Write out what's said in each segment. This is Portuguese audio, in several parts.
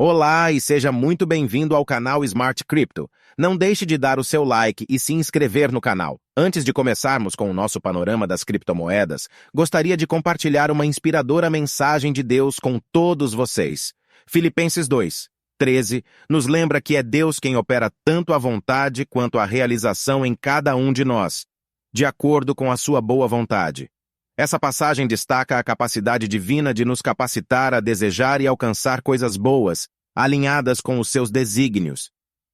Olá e seja muito bem-vindo ao canal Smart Crypto. Não deixe de dar o seu like e se inscrever no canal. Antes de começarmos com o nosso panorama das criptomoedas, gostaria de compartilhar uma inspiradora mensagem de Deus com todos vocês. Filipenses 2:13 nos lembra que é Deus quem opera tanto a vontade quanto a realização em cada um de nós, de acordo com a sua boa vontade. Essa passagem destaca a capacidade divina de nos capacitar a desejar e alcançar coisas boas, alinhadas com os seus desígnios.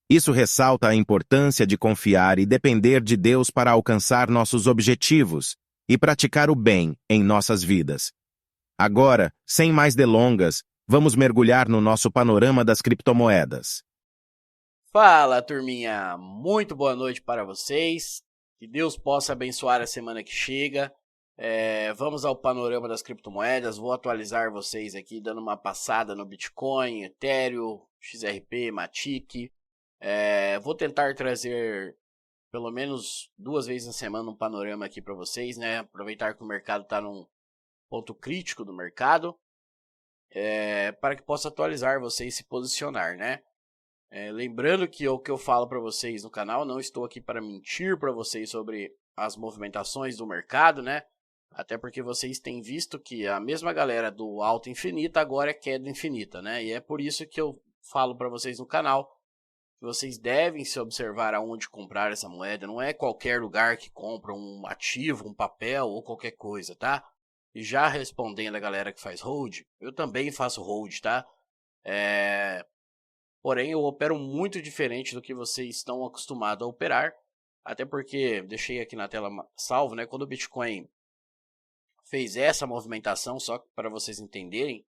Isso ressalta a importância de confiar e depender de Deus para alcançar nossos objetivos e praticar o bem em nossas vidas. Agora, sem mais delongas, vamos mergulhar no nosso panorama das criptomoedas. Fala, turminha! Muito boa noite para vocês. Que Deus possa abençoar a semana que chega. Vamos ao panorama das criptomoedas. Vou atualizar vocês aqui, dando uma passada no Bitcoin, Ethereum, XRP, Matic. Vou tentar trazer pelo menos 2 vezes na semana um panorama aqui para vocês, né? Aproveitar que o mercado está num ponto crítico do mercado, para que possa atualizar vocês e se posicionar, né? Lembrando que o que eu falo para vocês no canal, não estou aqui para mentir para vocês sobre as movimentações do mercado, né? Até porque vocês têm visto que a mesma galera do alta infinita agora é queda infinita, né? E é por isso que eu falo para vocês no canal que vocês devem se observar aonde comprar essa moeda. Não é qualquer lugar que compra um ativo, um papel ou qualquer coisa, tá? E já respondendo a galera que faz hold, eu também faço hold, tá? Porém, eu opero muito diferente do que vocês estão acostumados a operar. Até porque, deixei aqui na tela salvo, né? Quando o Bitcoin fez essa movimentação, só para vocês entenderem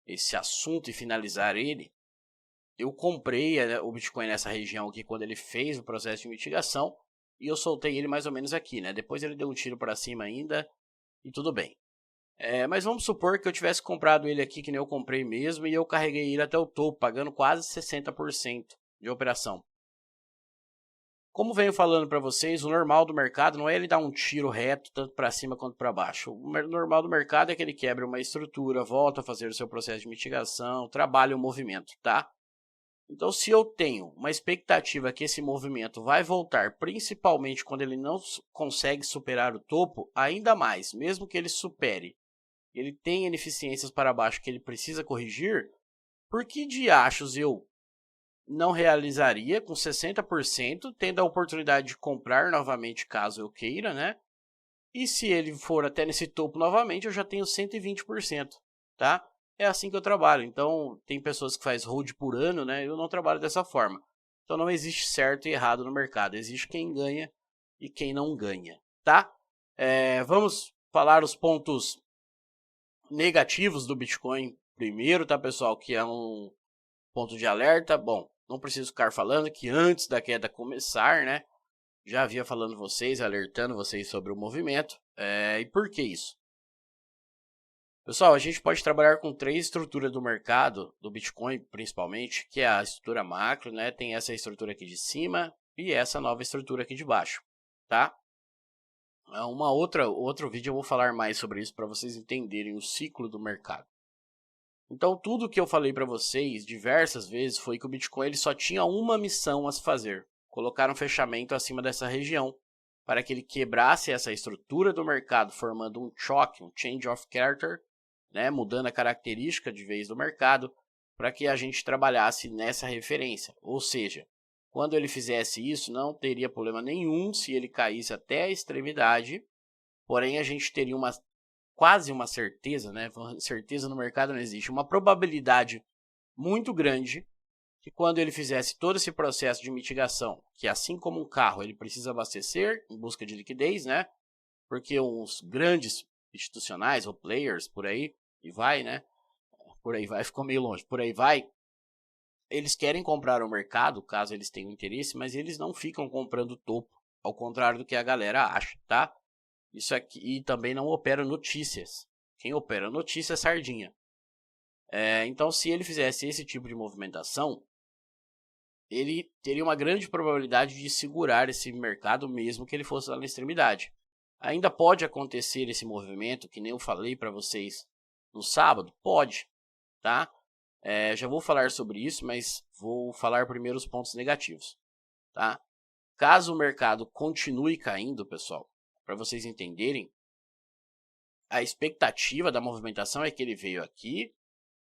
esse assunto e finalizar ele, eu comprei o Bitcoin nessa região aqui quando ele fez o processo de mitigação e eu soltei ele mais ou menos aqui, né? Depois ele deu um tiro para cima ainda e tudo bem. Mas vamos supor que eu tivesse comprado ele aqui, que nem eu comprei mesmo, e eu carreguei ele até o topo, pagando quase 60% de operação. Como venho falando para vocês, o normal do mercado não é ele dar um tiro reto, tanto para cima quanto para baixo. O normal do mercado é que ele quebre uma estrutura, volta a fazer o seu processo de mitigação, trabalha o movimento, tá? Então, se eu tenho uma expectativa que esse movimento vai voltar, principalmente quando ele não consegue superar o topo, ainda mais, mesmo que ele supere, ele tem ineficiências para baixo que ele precisa corrigir, por que diachos eu não realizaria com 60%, tendo a oportunidade de comprar novamente caso eu queira, né? E se ele for até nesse topo novamente, eu já tenho 120%, tá? É assim que eu trabalho. Então, tem pessoas que fazem hold por ano, né? Eu não trabalho dessa forma. Então, não existe certo e errado no mercado. Existe quem ganha e quem não ganha, tá? Vamos falar os pontos negativos do Bitcoin primeiro, tá, pessoal? Que é um ponto de alerta. Bom, não preciso ficar falando que antes da queda começar, né? Já havia falando vocês, alertando vocês sobre o movimento. E por que isso? Pessoal, a gente pode trabalhar com 3 estruturas do mercado, do Bitcoin principalmente, que é a estrutura macro, né? Tem essa estrutura aqui de cima e essa nova estrutura aqui de baixo, tá? Outro vídeo eu vou falar mais sobre isso para vocês entenderem o ciclo do mercado. Então, tudo que eu falei para vocês diversas vezes foi que o Bitcoin ele só tinha uma missão a se fazer: colocar um fechamento acima dessa região, para que ele quebrasse essa estrutura do mercado, formando um choque, um change of character, né, mudando a característica de vez do mercado, para que a gente trabalhasse nessa referência. Ou seja, quando ele fizesse isso, não teria problema nenhum se ele caísse até a extremidade, porém a gente teria quase uma certeza, né? Certeza no mercado não existe, uma probabilidade muito grande que quando ele fizesse todo esse processo de mitigação, que assim como um carro ele precisa abastecer em busca de liquidez, né? Porque uns grandes institucionais ou players por aí, e vai, né? Por aí vai, ficou meio longe, por aí vai. Eles querem comprar o mercado, caso eles tenham interesse, mas eles não ficam comprando o topo, ao contrário do que a galera acha, tá? Isso aqui, e também não opera notícias. Quem opera notícia é sardinha. Então, se ele fizesse esse tipo de movimentação, ele teria uma grande probabilidade de segurar esse mercado mesmo que ele fosse lá na extremidade. Ainda pode acontecer esse movimento, que nem eu falei para vocês no sábado? Pode, tá? Já vou falar sobre isso, mas vou falar primeiro os pontos negativos, tá? Caso o mercado continue caindo, pessoal, para vocês entenderem, a expectativa da movimentação é que ele veio aqui,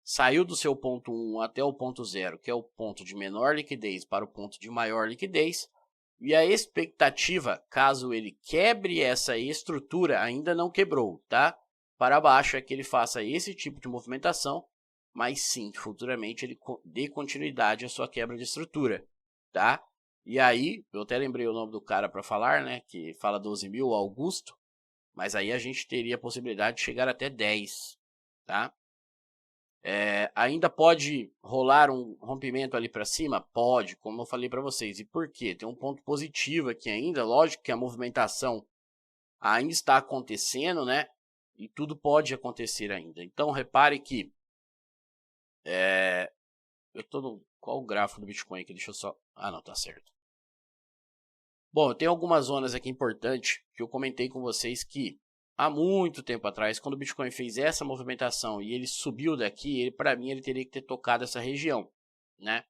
saiu do seu ponto 1 até o ponto 0, que é o ponto de menor liquidez para o ponto de maior liquidez, e a expectativa, caso ele quebre essa estrutura, ainda não quebrou, tá? Para baixo é que ele faça esse tipo de movimentação, mas sim, futuramente ele dê continuidade à sua quebra de estrutura, tá? E aí, eu até lembrei o nome do cara para falar, né? Que fala 12 mil, Augusto, mas aí a gente teria a possibilidade de chegar até 10, tá? Ainda pode rolar um rompimento ali para cima? Pode, como eu falei para vocês. E por quê? Tem um ponto positivo aqui ainda. Lógico que a movimentação ainda está acontecendo, né? E tudo pode acontecer ainda. Então, repare que... eu tô no... Qual o gráfico do Bitcoin aqui? Deixa eu só... Ah, não, tá certo. Bom, tem algumas zonas aqui importantes que eu comentei com vocês que... Há muito tempo atrás, quando o Bitcoin fez essa movimentação e ele subiu daqui, para mim ele teria que ter tocado essa região, né?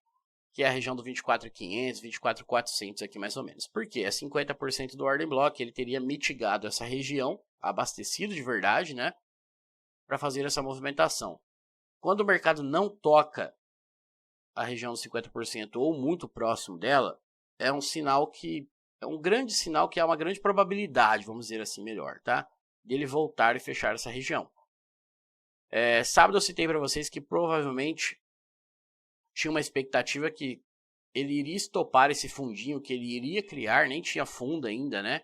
Que é a região do 24.500, 24.400 aqui mais ou menos. Por quê? É 50% do ordem block, ele teria mitigado essa região, abastecido de verdade, né? Para fazer essa movimentação. Quando o mercado não toca a região dos 50% ou muito próximo dela, é um sinal que... É um grande sinal que há uma grande probabilidade, vamos dizer assim melhor, tá? Dele voltar e fechar essa região. Sábado eu citei para vocês que provavelmente tinha uma expectativa que ele iria estopar esse fundinho que ele iria criar, nem tinha fundo ainda, né?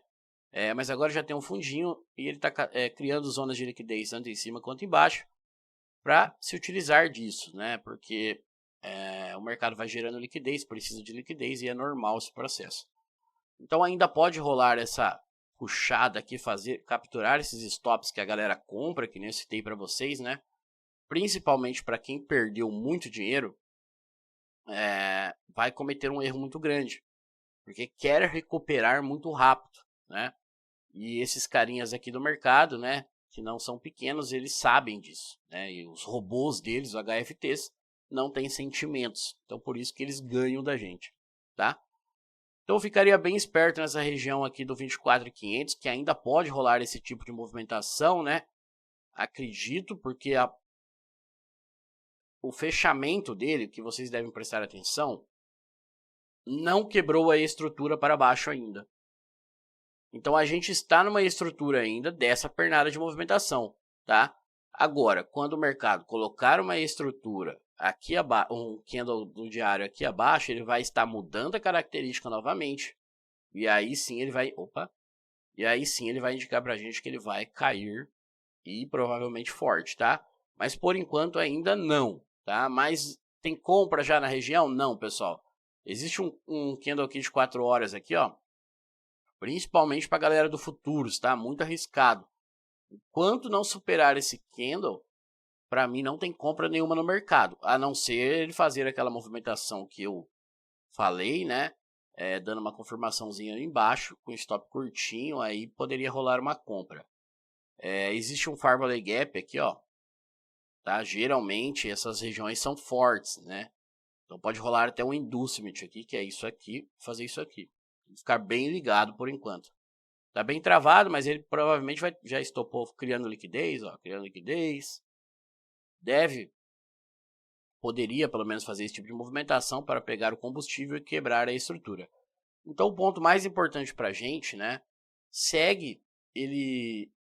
Mas agora já tem um fundinho e ele está criando zonas de liquidez tanto em cima quanto embaixo para se utilizar disso, né? Porque o mercado vai gerando liquidez, precisa de liquidez e é normal esse processo. Então ainda pode rolar essa puxada aqui, capturar esses stops que a galera compra, que nem eu citei para vocês, né? Principalmente para quem perdeu muito dinheiro, vai cometer um erro muito grande, porque quer recuperar muito rápido, né? E esses carinhas aqui do mercado, né, que não são pequenos, eles sabem disso, né? E os robôs deles, os HFTs, não têm sentimentos, então por isso que eles ganham da gente, tá? Então eu ficaria bem esperto nessa região aqui do 24.500, que ainda pode rolar esse tipo de movimentação, né? Acredito, porque o fechamento dele, que vocês devem prestar atenção, não quebrou a estrutura para baixo ainda. Então a gente está numa estrutura ainda dessa pernada de movimentação, tá? Agora, quando o mercado colocar uma estrutura aqui abaixo, um candle do diário aqui abaixo, ele vai estar mudando a característica novamente. E aí sim ele vai, indicar pra gente que ele vai cair e provavelmente forte, tá? Mas por enquanto ainda não, tá? Mas tem compra já na região? Não, pessoal. Existe um candle aqui de 4 horas aqui, ó. Principalmente pra galera do futuros, tá? Muito arriscado. Enquanto não superar esse candle, para mim não tem compra nenhuma no mercado, a não ser ele fazer aquela movimentação que eu falei, né? Dando uma confirmaçãozinha ali embaixo, com stop curtinho, aí poderia rolar uma compra. Existe um Fair Value Gap aqui, ó. Tá? Geralmente essas regiões são fortes, né? Então pode rolar até um inducement aqui, que é isso aqui, fazer isso aqui. Ficar bem ligado por enquanto. Tá bem travado, mas ele provavelmente já estopou criando liquidez, ó, criando liquidez. Poderia pelo menos fazer esse tipo de movimentação para pegar o combustível e quebrar a estrutura. Então o ponto mais importante para a gente, né, segue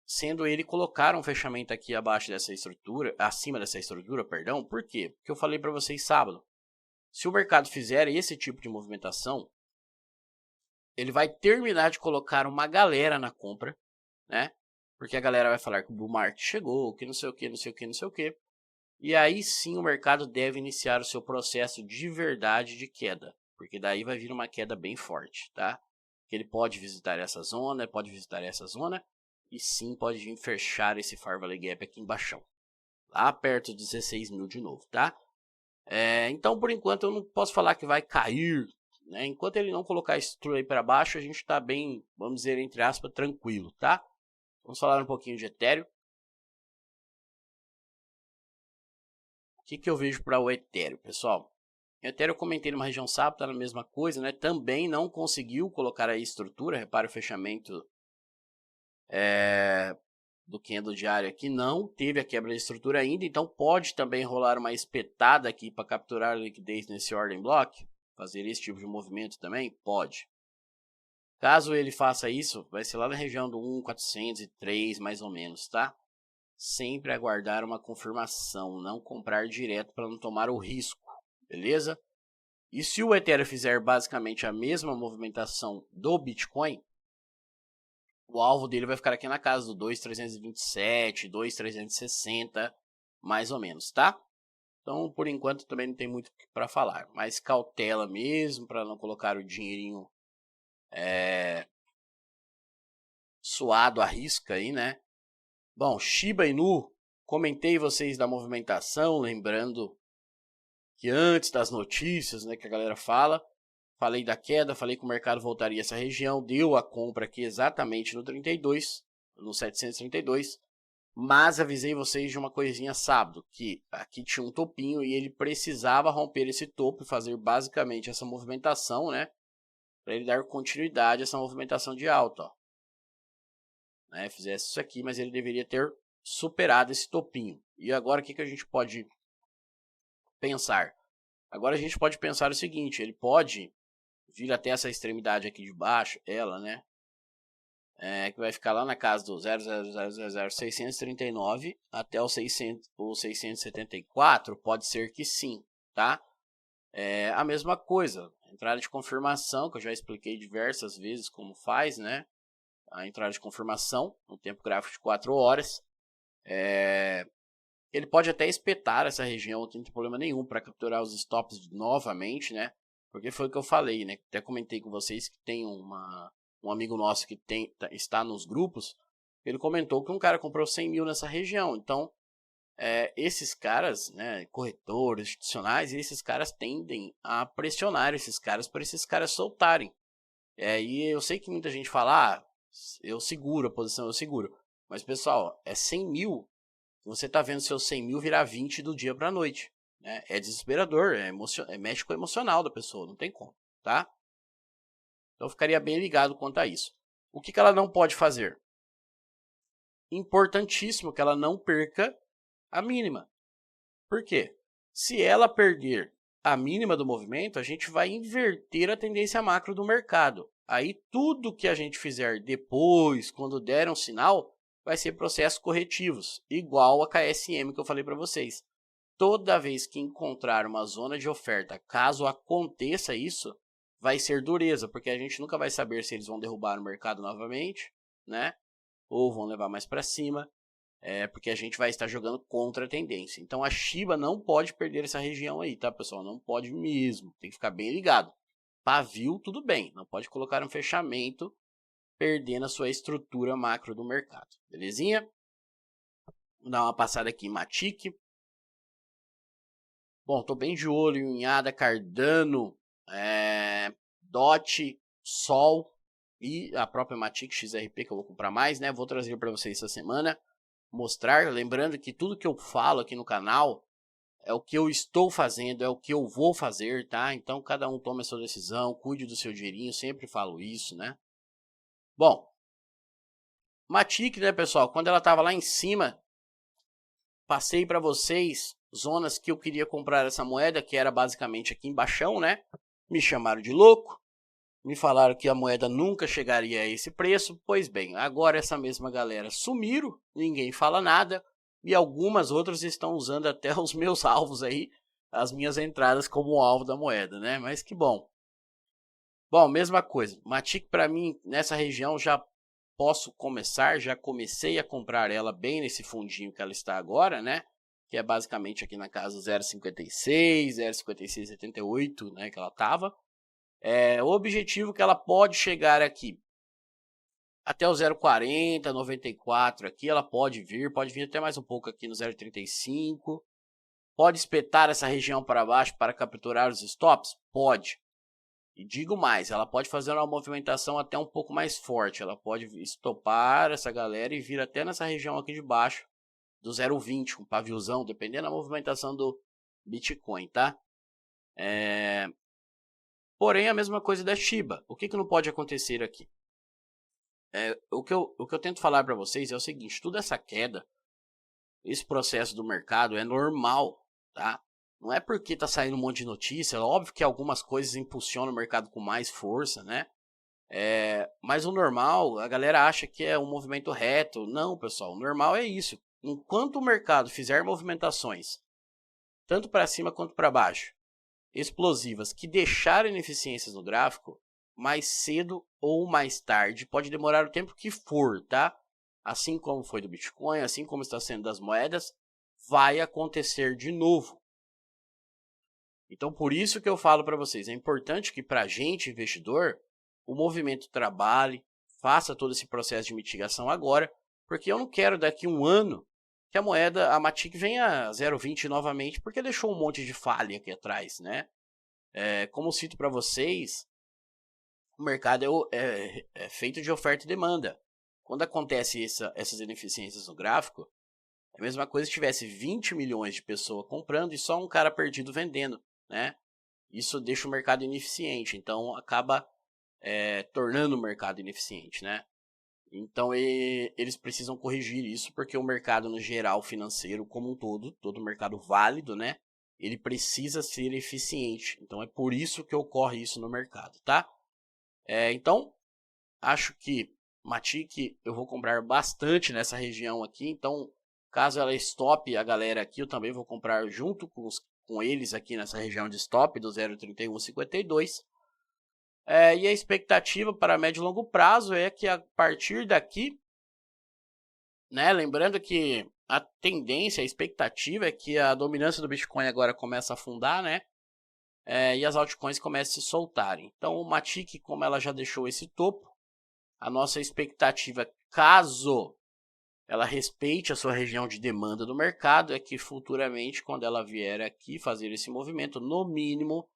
sendo ele colocar um fechamento aqui abaixo dessa estrutura, acima dessa estrutura, perdão. Por quê? Porque eu falei para vocês sábado. Se o mercado fizer esse tipo de movimentação, ele vai terminar de colocar uma galera na compra, né? Porque a galera vai falar que o bull market chegou, que não sei o que, não sei o que, não sei o que. E aí sim o mercado deve iniciar o seu processo de verdade de queda, porque daí vai vir uma queda bem forte, tá? Ele pode visitar essa zona, e sim pode vir fechar esse Fair Value Gap aqui embaixo, lá perto de 16 mil de novo, tá? Então por enquanto eu não posso falar que vai cair, né? Enquanto ele não colocar esse true aí para baixo, a gente está bem, vamos dizer entre aspas, tranquilo, tá? Vamos falar um pouquinho de Ethereum. que eu vejo para o Ethereum, pessoal? O Ethereum eu comentei numa região SAP, tá na mesma coisa, né? Também não conseguiu colocar aí estrutura, repare o fechamento do candle diário aqui, não teve a quebra de estrutura ainda, então pode também rolar uma espetada aqui para capturar a liquidez nesse ordem block, fazer esse tipo de movimento também, pode. Caso ele faça isso, vai ser lá na região do 1.403 mais ou menos, tá? Sempre aguardar uma confirmação, não comprar direto para não tomar o risco, beleza? E se o Ethereum fizer basicamente a mesma movimentação do Bitcoin, o alvo dele vai ficar aqui na casa do 2.327, 2.360, mais ou menos, tá? Então, por enquanto, também não tem muito para falar. Mas cautela mesmo, para não colocar o dinheirinho suado à risca aí, né? Bom, Shiba Inu, comentei vocês da movimentação, lembrando que antes das notícias, né, que a galera fala, falei da queda, falei que o mercado voltaria a essa região, deu a compra aqui exatamente no 32, no 732, mas avisei vocês de uma coisinha sábado, que aqui tinha um topinho e ele precisava romper esse topo e fazer basicamente essa movimentação, né, para ele dar continuidade a essa movimentação de alta, ó. Né, fizesse isso aqui, mas ele deveria ter superado esse topinho. E agora o que a gente pode pensar? Agora a gente pode pensar o seguinte, ele pode vir até essa extremidade aqui de baixo, ela, né? Que vai ficar lá na casa do 0,0000639 até o 674, pode ser que sim, tá? A mesma coisa, entrada de confirmação, que eu já expliquei diversas vezes como faz, né? A entrada de confirmação, no tempo gráfico de 4 horas. Ele pode até espetar essa região, não tem problema nenhum, para capturar os stops novamente, né? Porque foi o que eu falei, né? Até comentei com vocês que tem um amigo nosso que está nos grupos. Ele comentou que um cara comprou 100 mil nessa região. Então, esses caras, né, corretores institucionais, esses caras tendem a pressionar esses caras para esses caras soltarem. E eu sei que muita gente fala, eu seguro a posição, eu seguro. Mas, pessoal, 100 mil, você está vendo seus 100 mil virar 20 do dia para a noite. Né? É desesperador, mexe com o emocional da pessoa, não tem como, tá? Então eu ficaria bem ligado quanto a isso. O que ela não pode fazer? Importantíssimo que ela não perca a mínima. Por quê? Se ela perder a mínima do movimento, a gente vai inverter a tendência macro do mercado. Aí tudo que a gente fizer depois, quando der um sinal, vai ser processos corretivos, igual a KSM que eu falei para vocês. Toda vez que encontrar uma zona de oferta, caso aconteça isso, vai ser dureza, porque a gente nunca vai saber se eles vão derrubar o mercado novamente, né? Ou vão levar mais para cima, porque a gente vai estar jogando contra a tendência. Então a Shiba não pode perder essa região aí, tá, pessoal? Não pode mesmo, tem que ficar bem ligado. Pavio, tudo bem, não pode colocar um fechamento perdendo a sua estrutura macro do mercado, belezinha? Vou dar uma passada aqui em Matic. Bom, tô bem de olho em ADA, Cardano, DOT, Sol e a própria Matic XRP que eu vou comprar mais, né? Vou trazer para vocês essa semana, mostrar, lembrando que tudo que eu falo aqui no canal é o que eu estou fazendo, é o que eu vou fazer, tá? Então cada um tome a sua decisão, cuide do seu dinheirinho, sempre falo isso, né? Bom, Matic, né, pessoal, quando ela tava lá em cima, passei para vocês zonas que eu queria comprar essa moeda, que era basicamente aqui embaixo, né? Me chamaram de louco, me falaram que a moeda nunca chegaria a esse preço. Pois bem, agora essa mesma galera sumiram, ninguém fala nada, e algumas outras estão usando até os meus alvos aí, as minhas entradas como alvo da moeda, né? Mas que bom. Bom, mesma coisa, Matic para mim, nessa região já posso começar, já comecei a comprar ela bem nesse fundinho que ela está agora, né? Que é basicamente aqui na casa 0,56, 0,5678, né? Que ela estava. O objetivo que ela pode chegar aqui até o 0,40, 94 aqui, ela pode vir até mais um pouco aqui no 0,35. Pode espetar essa região para baixo para capturar os stops? Pode. E digo mais, ela pode fazer uma movimentação até um pouco mais forte. Ela pode estopar essa galera e vir até nessa região aqui de baixo do 0,20, um paviozão, dependendo da movimentação Bitcoin, tá? Porém, a mesma coisa da Shiba. O que não pode acontecer aqui? O que eu tento falar para vocês é o seguinte, toda essa queda, esse processo do mercado é normal, tá? Não é porque tá saindo um monte de notícia, é óbvio que algumas coisas impulsionam o mercado com mais força, né? Mas o normal, a galera acha que é um movimento reto. Não, pessoal, o normal é isso. Enquanto o mercado fizer movimentações, tanto para cima quanto para baixo, explosivas, que deixarem ineficiências no gráfico, mais cedo ou mais tarde, pode demorar o tempo que for, tá? Assim como foi do Bitcoin, assim como está sendo das moedas, vai acontecer de novo. Então, por isso que eu falo para vocês, é importante que para a gente, investidor, o movimento trabalhe, faça todo esse processo de mitigação agora, porque eu não quero daqui a um ano que a moeda, a Matic venha a 0,20 novamente, porque deixou um monte de falha aqui atrás, né? Como eu cito para vocês, o mercado é feito de oferta e demanda. Quando acontece essas ineficiências no gráfico, é a mesma coisa se tivesse 20 milhões de pessoas comprando e só um cara perdido vendendo, né? Isso deixa o mercado ineficiente, então acaba tornando o mercado ineficiente, né? Então eles precisam corrigir isso, porque o mercado no geral financeiro como um todo mercado válido, né? Ele precisa ser eficiente. Então é por isso que ocorre isso no mercado, tá? Então, acho que Matic eu vou comprar bastante nessa região aqui. Então, caso ela stop a galera aqui, eu também vou comprar junto com eles aqui nessa região de stop do 0,3152. E a expectativa para médio e longo prazo é que a partir daqui, né, lembrando que a tendência, a expectativa é que a dominância do Bitcoin agora começa a afundar, né? E as altcoins comecem a se soltarem. Então, o Matic, como ela já deixou esse topo, a nossa expectativa, caso ela respeite a sua região de demanda do mercado, é que futuramente, quando ela vier aqui fazer esse movimento, no mínimo,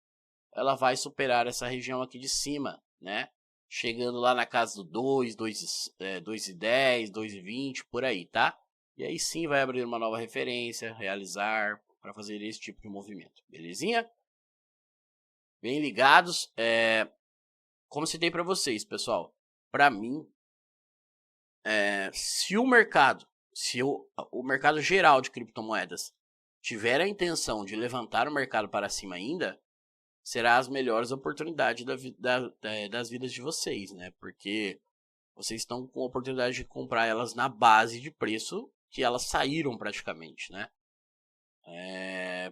ela vai superar essa região aqui de cima, né? Chegando lá na casa do 2,10, 2,20, por aí, tá? E aí sim vai abrir uma nova referência, realizar, para fazer esse tipo de movimento, belezinha? Bem ligados. Como citei para vocês, pessoal, para mim, se o mercado geral de criptomoedas tiver a intenção de levantar o mercado para cima ainda, será as melhores oportunidades das vidas de vocês, né? Porque vocês estão com a oportunidade de comprar elas na base de preço que elas saíram praticamente, né?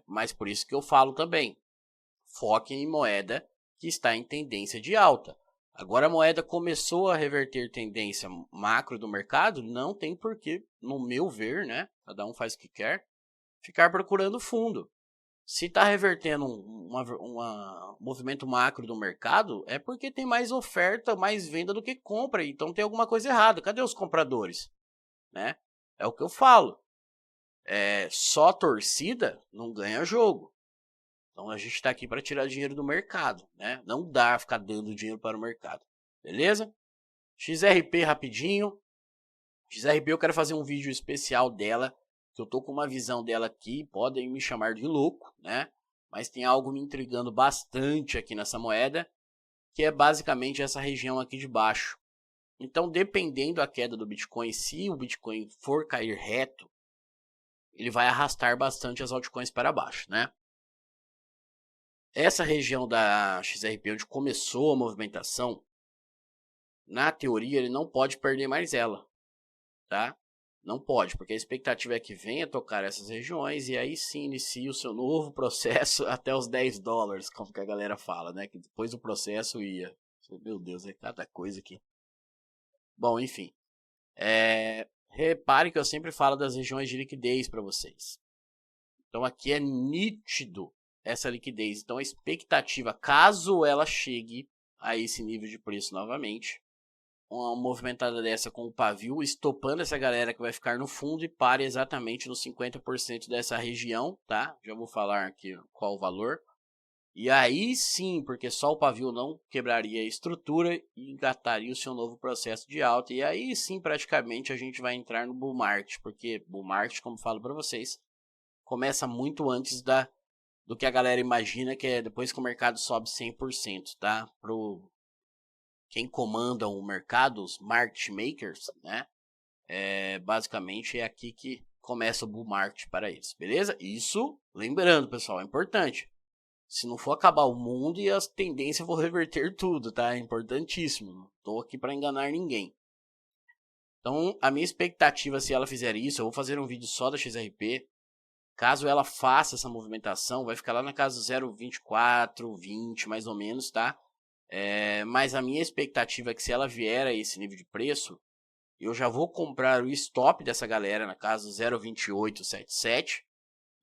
Mas por isso que eu falo também, foque em moeda que está em tendência de alta. Agora a moeda começou a reverter tendência macro do mercado, não tem porquê, no meu ver, né? Cada um faz o que quer, ficar procurando fundo. Se está revertendo um movimento macro do mercado, é porque tem mais oferta, mais venda do que compra. Então tem alguma coisa errada. Cadê os compradores? Né? É o que eu falo. Só torcida não ganha jogo. Então a gente está aqui para tirar dinheiro do mercado, né? Não dá ficar dando dinheiro para o mercado. Beleza? XRP rapidinho. XRP eu quero fazer um vídeo especial dela, que eu tô com uma visão dela aqui, podem me chamar de louco, né? Mas tem algo me intrigando bastante aqui nessa moeda, que é basicamente essa região aqui de baixo. Então, dependendo da queda do Bitcoin, se o Bitcoin for cair reto, ele vai arrastar bastante as altcoins para baixo, né? Essa região da XRP, onde começou a movimentação, na teoria ele não pode perder mais ela, tá? Não pode, porque a expectativa é que venha tocar essas regiões e aí sim inicie o seu novo processo até os $10, como que a galera fala, né? Que depois do processo ia. Meu Deus, é cada coisa aqui. Bom, enfim. Repare que eu sempre falo das regiões de liquidez para vocês. Então aqui é nítido essa liquidez. Então a expectativa, caso ela chegue a esse nível de preço novamente, uma movimentada dessa com o pavio, estopando essa galera que vai ficar no fundo e pare exatamente nos 50% dessa região, tá? Já vou falar aqui qual o valor. E aí sim, porque só o pavio não quebraria a estrutura e engataria o seu novo processo de alta. E aí sim, praticamente, a gente vai entrar no bull market, porque bull market, como falo para vocês, começa muito antes da do que a galera imagina, que é depois que o mercado sobe 100%, tá? Quem comanda o mercado, os market makers, né? Basicamente é aqui que começa o bull market para eles, beleza? Isso, lembrando, pessoal, é importante. Se não for acabar o mundo e as tendências vão reverter tudo, tá? É importantíssimo. Não tô aqui para enganar ninguém. Então, a minha expectativa, se ela fizer isso, eu vou fazer um vídeo só da XRP. Caso ela faça essa movimentação, vai ficar lá na casa do 0,24, 20 mais ou menos, tá? Mas a minha expectativa é que se ela vier a esse nível de preço, eu já vou comprar o stop dessa galera na casa do 0,2877.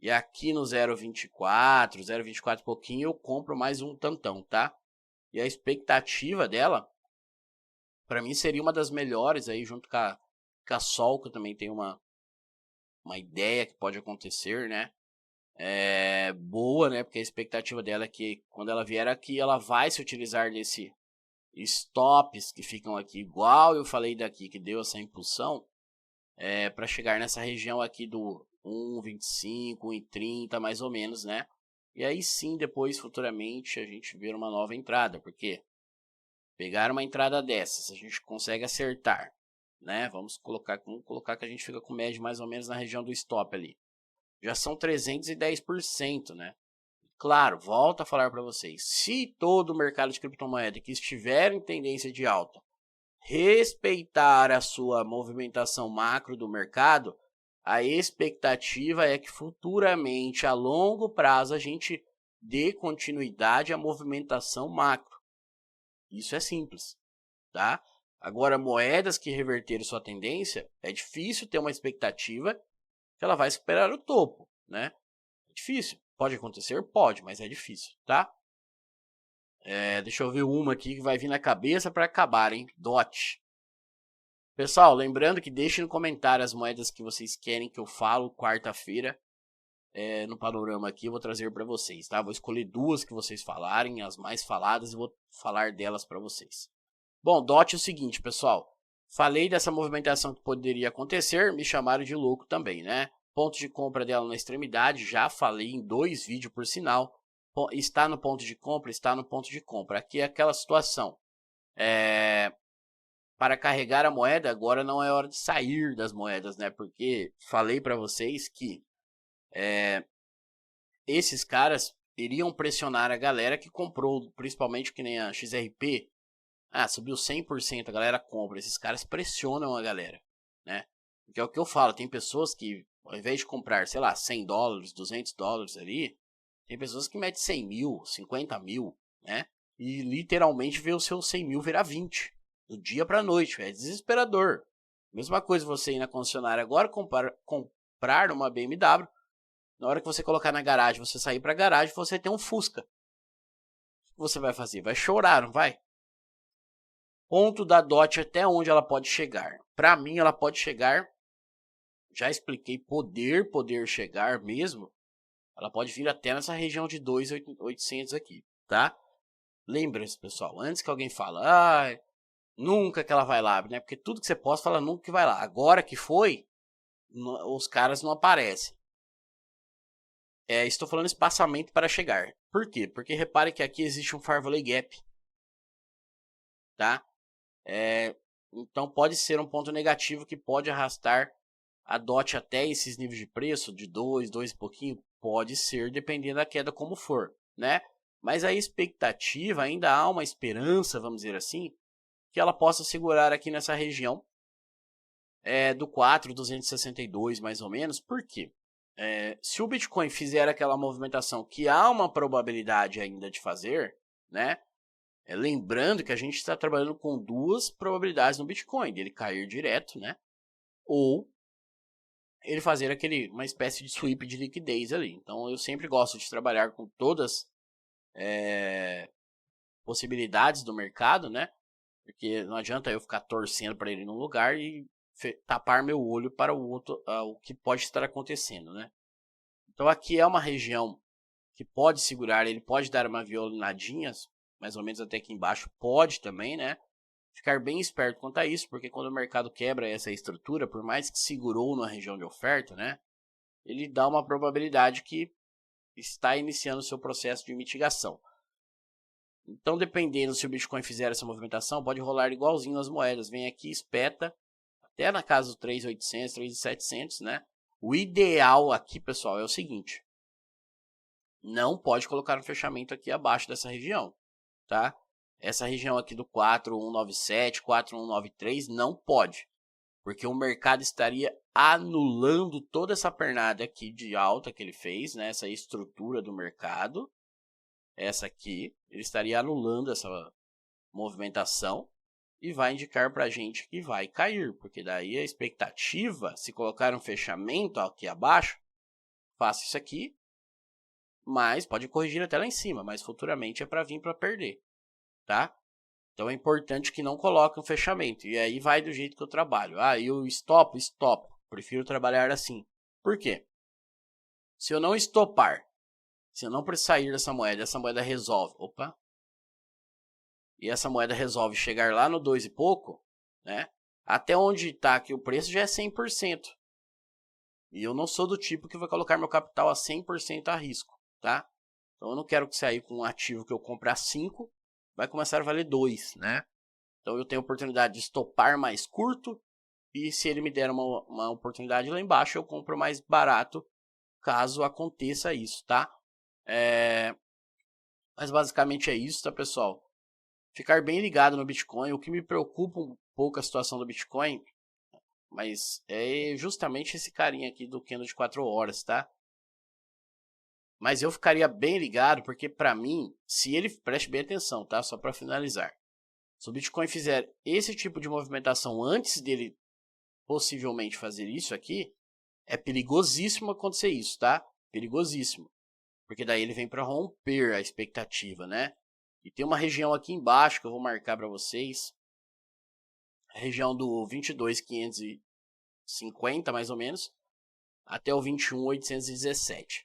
E aqui no 0,24, 0,24 e pouquinho, eu compro mais um tantão, tá? E a expectativa dela, para mim, seria uma das melhores aí, junto com a Sol, que eu também tenho uma ideia que pode acontecer, né? Boa, né? Porque a expectativa dela é que quando ela vier aqui, ela vai se utilizar desse stops que ficam aqui, igual eu falei daqui, que deu essa impulsão, para chegar nessa região aqui do 1,25, 1,30 mais ou menos, né? E aí sim, depois, futuramente, a gente ver uma nova entrada, porque pegar uma entrada dessas, a gente consegue acertar, né? Vamos colocar que a gente fica com média mais ou menos na região do stop ali. Já são 310%, né? Claro, volto a falar para vocês, se todo o mercado de criptomoeda que estiver em tendência de alta respeitar a sua movimentação macro do mercado, a expectativa é que futuramente, a longo prazo, a gente dê continuidade à movimentação macro. Isso é simples, tá? Agora, moedas que reverteram sua tendência, é difícil ter uma expectativa que ela vai superar o topo, né? É difícil. Pode acontecer? Pode, mas é difícil, tá? Deixa eu ver uma aqui que vai vir na cabeça para acabar, hein? DOT. Pessoal, lembrando que deixem no comentário as moedas que vocês querem que eu falo quarta-feira no panorama aqui. Eu vou trazer para vocês, tá? Vou escolher duas que vocês falarem, as mais faladas, e vou falar delas para vocês. Bom, DOT é o seguinte, pessoal. Falei dessa movimentação que poderia acontecer, me chamaram de louco também, né? Ponto de compra dela na extremidade, já falei em 2 vídeos por sinal. Está no ponto de compra, está no ponto de compra. Aqui é aquela situação. Para carregar a moeda, agora não é hora de sair das moedas, né? Porque falei para vocês que esses caras iriam pressionar a galera que comprou, principalmente que nem a XRP. Subiu 100%, a galera compra. Esses caras pressionam a galera, né? Porque é o que eu falo, tem pessoas que, ao invés de comprar, sei lá, $100, $200 ali, tem pessoas que metem 100 mil, 50 mil, né? E literalmente vê o seu 100 mil virar 20, do dia pra noite, é desesperador. Mesma coisa você ir na concessionária agora, comprar uma BMW, na hora que você colocar na garagem, você sair pra garagem, você tem um Fusca. O que você vai fazer? Vai chorar, não vai? Ponto da DOT até onde ela pode chegar. Para mim, ela pode chegar, já expliquei, poder chegar mesmo. Ela pode vir até nessa região de 2.800 aqui, tá? Lembre-se, pessoal, antes que alguém fale, nunca que ela vai lá, né? Porque tudo que você posta fala nunca que vai lá. Agora que foi, os caras não aparecem. Estou falando espaçamento para chegar. Por quê? Porque repare que aqui existe um Farvalley Gap, tá? Então pode ser um ponto negativo que pode arrastar a DOT até esses níveis de preço, de 2 e pouquinho, pode ser, dependendo da queda como for, né? Mas a expectativa, ainda há uma esperança, vamos dizer assim, que ela possa segurar aqui nessa região do 4.262 mais ou menos. Por quê? Se o Bitcoin fizer aquela movimentação que há uma probabilidade ainda de fazer, né? Lembrando que a gente está trabalhando com duas probabilidades no Bitcoin, dele cair direto, né? Ou ele fazer uma espécie de sweep de liquidez ali. Então eu sempre gosto de trabalhar com todas possibilidades do mercado, né? Porque não adianta eu ficar torcendo para ele num lugar e tapar meu olho para o outro, o que pode estar acontecendo, né? Então aqui é uma região que pode segurar, ele pode dar uma violinadinha, mais ou menos até aqui embaixo, pode também, né? Ficar bem esperto quanto a isso, porque quando o mercado quebra essa estrutura, por mais que segurou na região de oferta, né? Ele dá uma probabilidade que está iniciando o seu processo de mitigação. Então, dependendo se o Bitcoin fizer essa movimentação, pode rolar igualzinho nas moedas. Vem aqui, espeta, até na casa do 3.800, 3.700, né? O ideal aqui, pessoal, é o seguinte. Não pode colocar um fechamento aqui abaixo dessa região, tá? Essa região aqui do 4.197, 4.193, não pode. Porque o mercado estaria anulando toda essa pernada aqui de alta que ele fez, né? Essa estrutura do mercado. Essa aqui, ele estaria anulando essa movimentação e vai indicar para a gente que vai cair, porque daí a expectativa, se colocar um fechamento aqui abaixo, faça isso aqui, mas pode corrigir até lá em cima, mas futuramente é para vir para perder, tá? Então é importante que não coloque um fechamento, e aí vai do jeito que eu trabalho. Eu stop, prefiro trabalhar assim. Por quê? Se eu não estopar, se eu não sair dessa moeda, essa moeda resolve, e essa moeda resolve chegar lá no 2 e pouco, né? Até onde está aqui o preço já é 100%. E eu não sou do tipo que vai colocar meu capital a 100% a risco, tá? Então eu não quero que sair com um ativo que eu compre a 5, vai começar a valer 2, né? Então eu tenho a oportunidade de estopar mais curto, e se ele me der uma oportunidade lá embaixo, eu compro mais barato, caso aconteça isso, tá? Mas basicamente é isso, tá, pessoal? Ficar bem ligado no Bitcoin. O que me preocupa um pouco a situação do Bitcoin, mas é justamente esse carinha aqui do candle de 4 horas, tá? Mas eu ficaria bem ligado, porque para mim, se ele, preste bem atenção, tá? Só para finalizar. Se o Bitcoin fizer esse tipo de movimentação antes dele possivelmente fazer isso aqui, é perigosíssimo acontecer isso, tá? Perigosíssimo. Porque daí ele vem para romper a expectativa, né? E tem uma região aqui embaixo que eu vou marcar para vocês. A região do 22.550, mais ou menos, até o 21.817.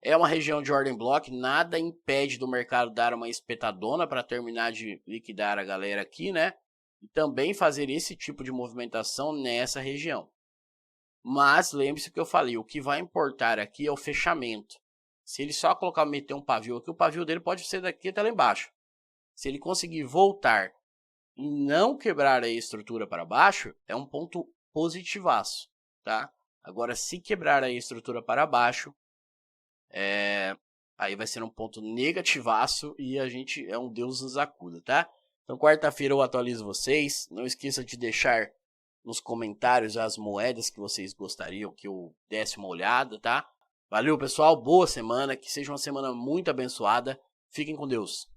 É uma região de ordem block, nada impede do mercado dar uma espetadona para terminar de liquidar a galera aqui, né? E também fazer esse tipo de movimentação nessa região. Mas lembre-se que eu falei, o que vai importar aqui é o fechamento. Se ele só meter um pavio aqui, o pavio dele pode ser daqui até lá embaixo. Se ele conseguir voltar e não quebrar a estrutura para baixo, é um ponto positivaço, tá? Agora, se quebrar a estrutura para baixo, aí vai ser um ponto negativaço e a gente é um Deus nos acuda, tá? Então, quarta-feira eu atualizo vocês. Não esqueça de deixar nos comentários as moedas que vocês gostariam que eu desse uma olhada, tá? Valeu, pessoal. Boa semana. Que seja uma semana muito abençoada. Fiquem com Deus.